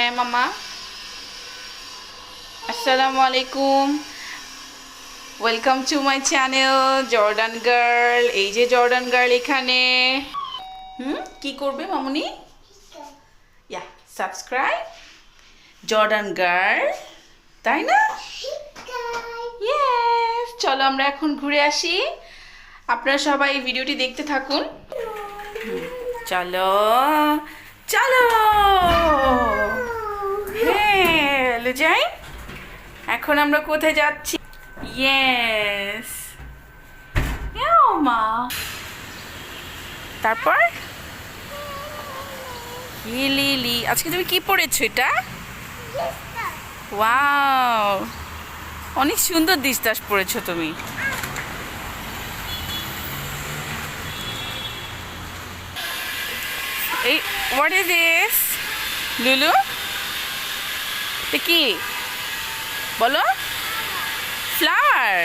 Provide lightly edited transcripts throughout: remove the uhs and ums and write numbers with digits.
Hi Mama. Assalamualaikum. Welcome to my channel Jordan Girl. এই যে Jordan girl এখানে কি করবে মামুনি? ইয়া সাবস্ক্রাইব জর্ডান গার্ল, তাই না? ইয়েস, চলো আমরা এখন ঘুরে আসি। আপনারা সবাই এই ভিডিওটি দেখতে থাকুন। চলো চলো, হ্যাঁ যাই। এখন আমরা কোথায় যাচ্ছি? ইয়েস, মা। তারপর লিলি, আজকে তুমি কি পড়েছো? এটা ওয়াও, অনেক সুন্দর দিস্তাস পড়েছো তুমি। এই হোয়াট ইজ দিস লুলু? এটা কি বলো? ফ্লাওয়ার।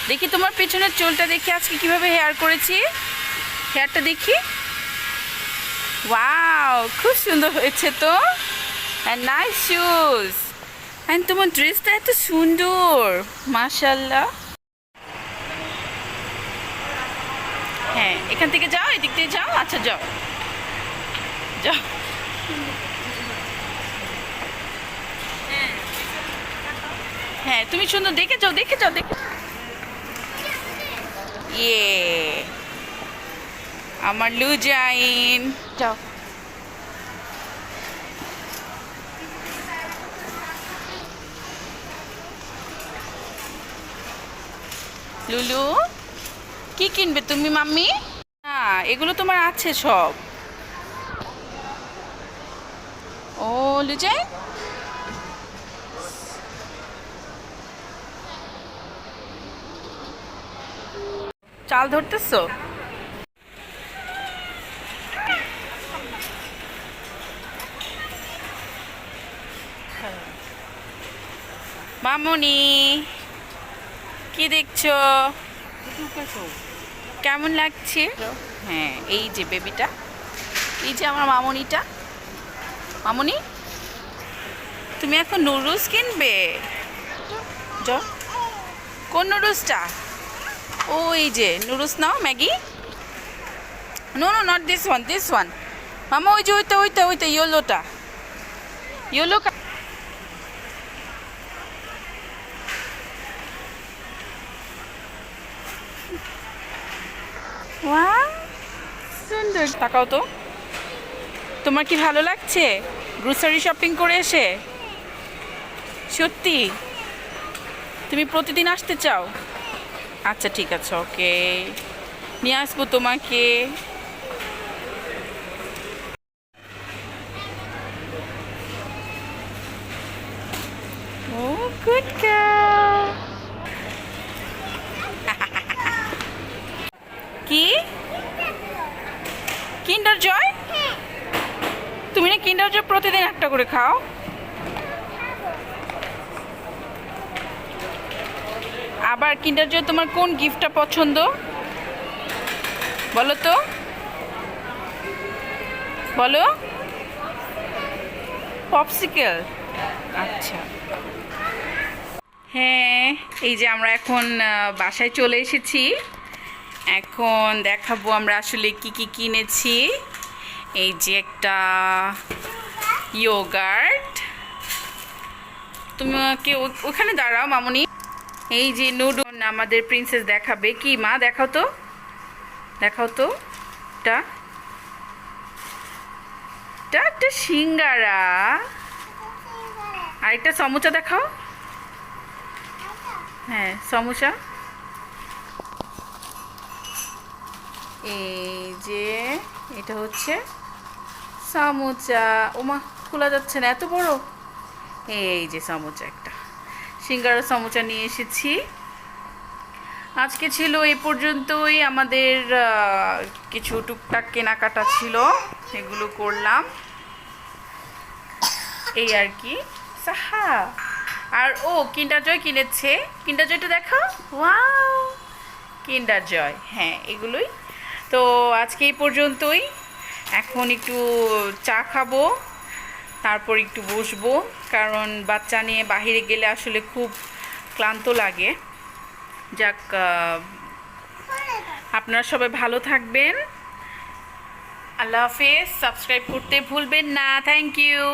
দেখি তোমার পেছনের চুলটা দেখি আজকে কিভাবে হেয়ার করেছি। হেয়ারটা দেখি। ওয়াও, খুব সুন্দর হয়েছে তো। And nice shoes. অ্যান্ড তোমার ড্রেসটা এত সুন্দর, মাশাআল্লাহ। হ্যাঁ, এখান থেকে যাও, এদিক দিয়ে যাও। আচ্ছা যাও যাও। হ্যাঁ, তুমি সুন্দর দেখে যাও, দেখে যাও, দেখে। ইয়ে আমার লুজাইন, যাও। লুলু, কি কিনবে তুমি মাম্মি? না, এগুলো তোমার আছে সব। ও লুজাইন, চাল ধরতেছো? মামুনি, কি দেখছো? কেমন লাগছে? হ্যাঁ, এই যে বেবিটা, এই যে আমার মামুনিটা। মামুনি, তুমি এখন নুডলস কিনবে? যাও। কোন নুডলসটা? ও এই যে নুডলস নাও, Maggi. No no, not this one, this one. মামা ওই যে ওইটা ইয়েলোটা, ইয়েলো। ওয়াও, সুন্দর। তাকাও তো, তোমার কি ভালো লাগছে গ্রোসারি শপিং করে এসে? সত্যি তুমি প্রতিদিন আসতে চাও? আচ্ছা ঠিক আছে, ওকে, নিয়ে আসবো তোমাকে। ও গুড গার্ল। কি কিন্ডার জয়? তুমি না কিন্ডার জয় প্রতিদিন একটা করে খাও? আবার কিন্ডার জয় তোমার কোন গিফটটা পছন্দ বলো তো, বলো। পপসিকেল, আচ্ছা। হ্যাঁ, এই যে আমরা এখন বাসায় চলে এসেছি। এখন দেখাবো আমরা আসলে কি কি কিনেছি। এই যে একটা ইয়োগার্ট। তুমি কি ওখানে দাঁড়াও মামুনি। এই যে নুডল আমাদের প্রিন্সেস দেখাবে। কি মা, দেখাও তো, দেখাও তো। এটা একটা সিঙ্গারা। আরেকটা সমোসা দেখাও। হ্যাঁ, সমোসা। এই যে এটা হচ্ছে সমোসা। ওমা, খোলা যাচ্ছে না, এত বড়। এই যে সমোসা, একটা সিঙ্গারা সমোসা নিয়ে এসেছি। আজকে ছিল এই পর্যন্তই। আমাদের কিছু টুকটাক কেনাকাটা ছিল, সেগুলো করলাম, এই আর কি। সাহা আর ও কিন্ডার জয় কিনেছে। কিন্ডার জয়টা দেখো, ওয়াও, কিন্ডার জয়। হ্যাঁ, এগুলোই তো। আজকে এই পর্যন্তই। এখন একটু চা খাবো, তারপর একটু বসবো, কারণ বাচ্চা নিয়ে বাহিরে গেলে আসলে খুব ক্লান্ত লাগে। যাক, আপনারা সবাই ভালো থাকবেন। আল্লাহ হাফেজ। সাবস্ক্রাইব করতে ভুলবেন না। Thank you.